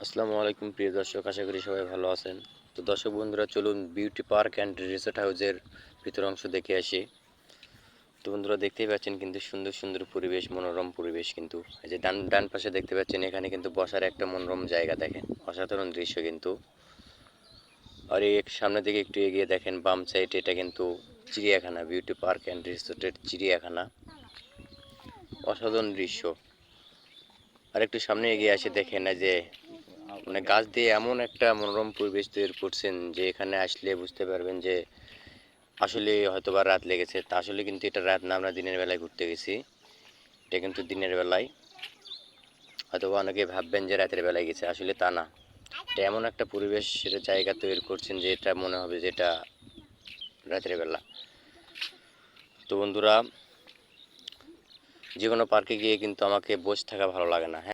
আসসালামু আলাইকুম প্রিয় দর্শক, আশা করি সবাই ভালো আছেন। তো দর্শক বন্ধুরা, চলুন বিউটি পার্ক অ্যান্ড রিসোর্ট হাউসের ভিতর অংশ দেখে আসি। তো বন্ধুরা, দেখতেই পাচ্ছেন কিন্তু সুন্দর সুন্দর পরিবেশ, মনোরম পরিবেশ। কিন্তু এই যে ডান ডান পাশে দেখতে পাচ্ছেন, এখানে কিন্তু বসার একটা মনোরম জায়গা, দেখেন অসাধারণ দৃশ্য কিন্তু। আর এই সামনের দিকে একটু এগিয়ে দেখেন বাম সাইডে, এটা কিন্তু চিড়িয়াখানা, বিউটি পার্ক অ্যান্ড রিসোর্টের চিড়িয়াখানা। অসাধারণ দৃশ্য। আর একটু সামনে এগিয়ে আসে দেখেন, এই যে মানে গাছ দিয়ে এমন একটা মনোরম পরিবেশ তৈরি করছেন যে এখানে আসলে বুঝতে পারবেন যে আসলে হয়তোবা রাত লেগেছে। তা আসলে কিন্তু এটা রাত না, আমরা দিনের বেলায় ঘুরতে গেছি। এটা কিন্তু দিনের বেলায়। হয়তোবা অনেকে ভাববেন যে রাতের বেলায় গেছে, আসলে তা না। এটা এমন একটা পরিবেশের জায়গা তৈরি করছেন যে এটা মনে হবে যে এটা রাতের বেলা। তো বন্ধুরা, যে কোনো পার্কে গিয়ে কিন্তু আমাকে বসে থাকা ভালো লাগে না।